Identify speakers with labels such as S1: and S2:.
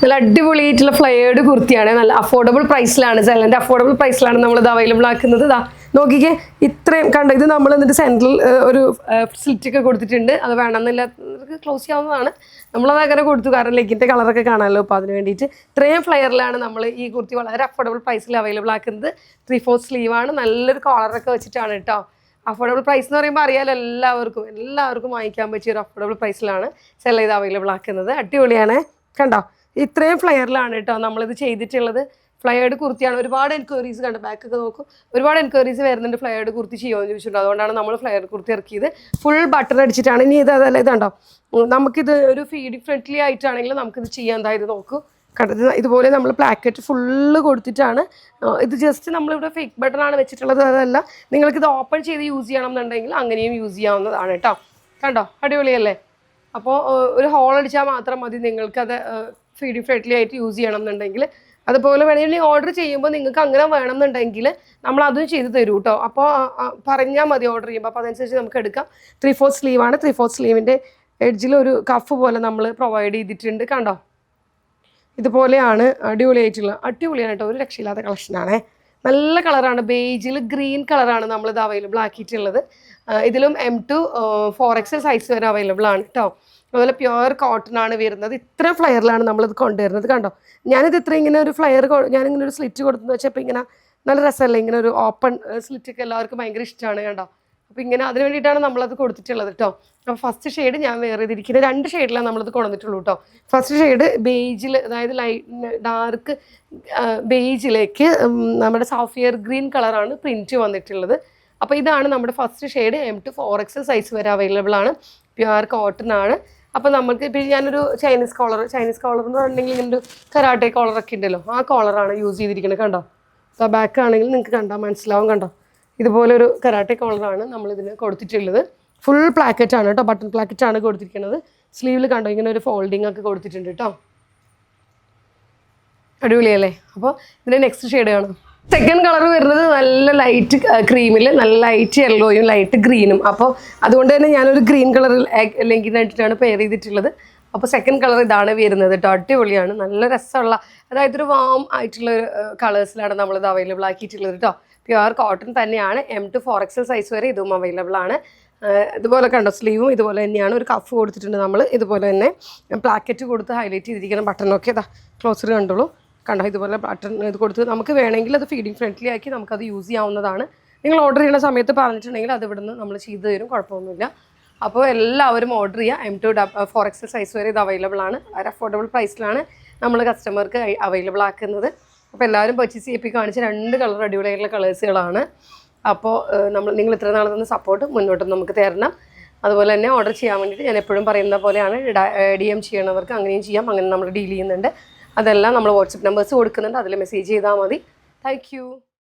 S1: നല്ല അടിപൊളിയായിട്ടുള്ള ഫ്ലെയർഡ് കുർത്തിയാണ്. നല്ല അഫോർഡബിൾ പ്രൈസിലാണ്, സെല്ലൻ്റെ അഫോർഡബിൾ പ്രൈസിലാണ് നമ്മളിത് അവൈലബിൾ ആക്കുന്നത്. ഇതാ നോക്കിക്കേ, ഇത്രയും കണ്ടോ. ഇത് നമ്മൾ എന്നിട്ട് സെൻട്രൽ ഒരു സ്ലിറ്റൊക്കെ കൊടുത്തിട്ടുണ്ട്. അത് വേണമെന്നില്ലാത്തവർക്ക് ക്ലോസ് ചെയ്യാവുന്നതാണ്. നമ്മളത് അങ്ങനെ കൊടുത്തു, കാരണം ലെഗിൻ്റെ കളറൊക്കെ കാണാമല്ലോ. അപ്പോൾ അതിന് വേണ്ടിയിട്ട് ഇത്രയും ഫ്ലെയറിലാണ് നമ്മൾ ഈ കുർത്തി വളരെ അഫോർഡബിൾ പ്രൈസിൽ അവൈലബിൾ ആക്കുന്നത്. 3/4 സ്ലീവാണ്, നല്ലൊരു കോളറൊക്കെ വെച്ചിട്ടാണ് കേട്ടോ. അഫോർഡബിൾ പ്രൈസ് എന്ന് പറയുമ്പോൾ അറിയാലോ, എല്ലാവർക്കും വാങ്ങിക്കാൻ പറ്റിയ ഒരു അഫോർഡബിൾ പ്രൈസിലാണ് സെൽ ചെയ്ത് അവൈലബിൾ ആക്കുന്നത്. അടിപൊളിയാണ് കണ്ടോ. ഇത്രയും ഫ്ലെയറിലാണ് കേട്ടോ നമ്മളിത് ചെയ്തിട്ടുള്ളത്. ഫ്ലെയർഡ് കുർത്തിയാണ്. ഒരുപാട് എൻക്വയറീസ് കണ്ടോ, ബാക്കൊക്കെ നോക്കും, ഒരുപാട് എൻക്വയറീസ് വരുന്നുണ്ട് ഫ്ലെയർഡ് കുർത്തി ചെയ്യുമെന്ന് ചോദിച്ചിട്ടുണ്ട്. അതുകൊണ്ടാണ് നമ്മൾ ഫ്ലെയർഡ് കുർത്തി ഇറക്കിയത്. ഫുൾ ബട്ടൺ അടിച്ചിട്ടാണ്. ഇനി അതല്ല, ഇതുണ്ടോ, നമുക്കിത് ഒരു ഫീഡിങ് ഫ്രണ്ട്ലി ആയിട്ടാണെങ്കിൽ നമുക്കിത് ചെയ്യാൻ. അതായത് നോക്കൂ കണ്ടത്, ഇതുപോലെ നമ്മൾ പ്ലാക്കറ്റ് ഫുള്ള് കൊടുത്തിട്ടാണ്. ഇത് ജസ്റ്റ് നമ്മളിവിടെ ഫേക്ക് ബട്ടണാണ് വെച്ചിട്ടുള്ളത്. അതല്ല, നിങ്ങൾക്കിത് ഓപ്പൺ ചെയ്ത് യൂസ് ചെയ്യണം എന്നുണ്ടെങ്കിൽ അങ്ങനെയും യൂസ് ചെയ്യാവുന്നതാണ് കേട്ടോ. കണ്ടോ, അടിപൊളിയല്ലേ. അപ്പോൾ ഒരു ഹോൾ അടിച്ചാൽ മാത്രം മതി നിങ്ങൾക്കത് ഫീഡിങ് ഫ്രണ്ട്ലി ആയിട്ട് യൂസ് ചെയ്യണം എന്നുണ്ടെങ്കിൽ. അതുപോലെ വേണമെങ്കിൽ ഓർഡർ ചെയ്യുമ്പോൾ നിങ്ങൾക്ക് അങ്ങനെ വേണമെന്നുണ്ടെങ്കിൽ നമ്മൾ അതും ചെയ്ത് തരും കേട്ടോ. അപ്പോൾ പറഞ്ഞാൽ മതി ഓർഡർ ചെയ്യുമ്പോൾ, അപ്പോൾ അതനുസരിച്ച് നമുക്ക് എടുക്കാം. 3/4 സ്ലീവാണ്. 3/4 സ്ലീവിൻ്റെ എഡ്ജിൽ ഒരു കഫ് പോലെ നമ്മൾ പ്രൊവൈഡ് ചെയ്തിട്ടുണ്ട്. കണ്ടോ, ഇതുപോലെയാണ്. അടിപൊളിയാണ് കേട്ടോ. ഒരു രക്ഷയില്ലാത്ത കളക്ഷനാണേ. നല്ല കളറാണ്, ബേജിൽ ഗ്രീൻ കളറാണ് നമ്മളിത് അവൈലബിൾ ആക്കിയിട്ടുള്ളത്. ഇതിലും M2 4XL സൈസ് വരെ അവൈലബിൾ ആണ് കേട്ടോ. അതുപോലെ പ്യുവർ കോട്ടൺ ആണ് വരുന്നത്. ഇത്ര ഫ്ലെയറിലാണ് നമ്മളിത് കൊണ്ടുവരുന്നത്. കണ്ടോ, ഞാനിത് ഇത്ര ഇങ്ങനെ ഒരു ഞാനിങ്ങനെ ഒരു സ്ലിറ്റ് കൊടുത്തെന്ന് വെച്ചപ്പോൾ ഇങ്ങനെ നല്ല രസമല്ലേ, ഇങ്ങനെ ഒരു ഓപ്പൺ സ്ലിറ്റൊക്കെ എല്ലാവർക്കും ഭയങ്കര ഇഷ്ടമാണ്. കണ്ടോ, അപ്പോൾ ഇങ്ങനെ അതിന് വേണ്ടിയിട്ടാണ് നമ്മളത് കൊടുത്തിട്ടുള്ളത് കേട്ടോ. അപ്പോൾ ഫസ്റ്റ് ഷെയ്ഡ് ഞാൻ വേറെ ചെയ്തിരിക്കുന്നത് 2 ഷെയ്ഡിലാണ് നമ്മളത് കൊണ്ടുവന്നിട്ടുള്ളൂ കേട്ടോ. ഫസ്റ്റ് ഷെയ്ഡ് ബേജിൽ, അതായത് ഡാർക്ക് ബേജിലേക്ക് നമ്മുടെ സാഫിയർ ഗ്രീൻ കളറാണ് പ്രിൻറ്റ് വന്നിട്ടുള്ളത്. അപ്പോൾ ഇതാണ് നമ്മുടെ first shade. M2 4XL size വരെ അവൈലബിൾ ആണ്. പ്യുവർ കോട്ടൺ ആണ്. അപ്പോൾ നമുക്ക് ഇപ്പോൾ ഞാനൊരു ചൈനീസ് കോളർ എന്ന് പറഞ്ഞിട്ടുണ്ടെങ്കിൽ ഇങ്ങനെ ഒരു കരാട്ടെ കോളറൊക്കെ ഉണ്ടല്ലോ, ആ കോളറാണ് യൂസ് ചെയ്തിരിക്കുന്നത്. കണ്ടോ, അപ്പോൾ ബാക്ക് ആണെങ്കിൽ നിങ്ങൾക്ക് കണ്ടാൽ മനസ്സിലാവും. കണ്ടോ, ഇതുപോലെ ഒരു കരാട്ടെ കോളറാണ് നമ്മളിതിന് കൊടുത്തിട്ടുള്ളത്. ഫുൾ പ്ലാക്കറ്റാണ് കേട്ടോ, ബട്ടൺ പ്ലാക്കറ്റാണ് കൊടുത്തിരിക്കുന്നത്. സ്ലീവിൽ കണ്ടോ ഇങ്ങനെ ഒരു ഫോൾഡിങ് ഒക്കെ കൊടുത്തിട്ടുണ്ട് കേട്ടോ. അടിപൊളിയല്ലേ. അപ്പോൾ ഇതിൻ്റെ നെക്സ്റ്റ് ഷെയ്ഡ് കാണാം. സെക്കൻഡ് കളർ വരുന്നത് നല്ല ലൈറ്റ് ക്രീമിൽ നല്ല ലൈറ്റ് യെല്ലോയും ലൈറ്റ് ഗ്രീനും. അപ്പോൾ അതുകൊണ്ട് തന്നെ ഞാനൊരു ഗ്രീൻ കളർ ലെങ്കിനായിട്ടാണ് പെയർ ചെയ്തിട്ടുള്ളത്. അപ്പോൾ സെക്കൻഡ് കളർ ഇതാണ് വരുന്നത് കേട്ടോ. അടിപൊളിയാണ്, നല്ല രസമുള്ള, അതായത് ഒരു വാം ആയിട്ടുള്ള കളേഴ്സിലാണ് നമ്മളിത് അവൈലബിൾ ആക്കിയിട്ടുള്ളത് കേട്ടോ. പ്യുവർ കോട്ടൺ തന്നെയാണ്. M2 4XL സൈസ് വരെ ഇതും അവൈലബിൾ ആണ്. ഇതുപോലെ കണ്ടോ, സ്ലീവും ഇതുപോലെ തന്നെയാണ്. ഒരു കഫ് കൊടുത്തിട്ടുണ്ട് നമ്മൾ. ഇതുപോലെ തന്നെ പ്ലാക്കറ്റ് കൊടുത്ത് ഹൈലൈറ്റ് ചെയ്തിരിക്കുന്ന ബട്ടണൊക്കെ ഇതാ ക്ലോസർ കണ്ടോളൂ. കണ്ടോ, ഇതുപോലെ ബട്ടൺ ഇത് കൊടുത്ത് നമുക്ക് വേണമെങ്കിൽ അത് ഫീഡിങ് ഫ്രണ്ട്ലി ആക്കി നമുക്കത് യൂസ് ചെയ്യാവുന്നതാണ്. നിങ്ങൾ ഓർഡർ ചെയ്യുന്ന സമയത്ത് പറഞ്ഞിട്ടുണ്ടെങ്കിൽ അത് ഇവിടുന്ന് നമ്മൾ ചെയ്തു തരും, കുഴപ്പമൊന്നുമില്ല. അപ്പോൾ എല്ലാവരും ഓർഡർ ചെയ്യുക. M2 4XL സൈസ് വരെ ഇത് അവൈലബിൾ ആണ്. വളരെ അഫോർഡബിൾ പ്രൈസിലാണ് നമ്മൾ കസ്റ്റമർക്ക് അവൈലബിൾ ആക്കുന്നത്. അപ്പോൾ എല്ലാവരും പർച്ചേസ് ചെയ്യിപ്പോൾ കാണിച്ച 2 കളർ അടിപൊളിയായിട്ടുള്ള കളേഴ്സുകളാണ്. അപ്പോൾ നിങ്ങൾ ഇത്ര നാളെ തന്ന സപ്പോർട്ട് മുന്നോട്ടും നമുക്ക് തരണം. അതുപോലെ തന്നെ ഓർഡർ ചെയ്യാൻ വേണ്ടിയിട്ട് ഞാൻ എപ്പോഴും പറയുന്ന പോലെയാണ്, DM ചെയ്യണവർക്ക് അങ്ങനെയും ചെയ്യാം, അങ്ങനെ നമ്മൾ ഡീൽ ചെയ്യുന്നുണ്ട്. അതെല്ലാം നമ്മൾ വാട്സപ്പ് നമ്പേഴ്സ് കൊടുക്കുന്നുണ്ട്, അതിൽ മെസ്സേജ് ചെയ്താൽ മതി. താങ്ക്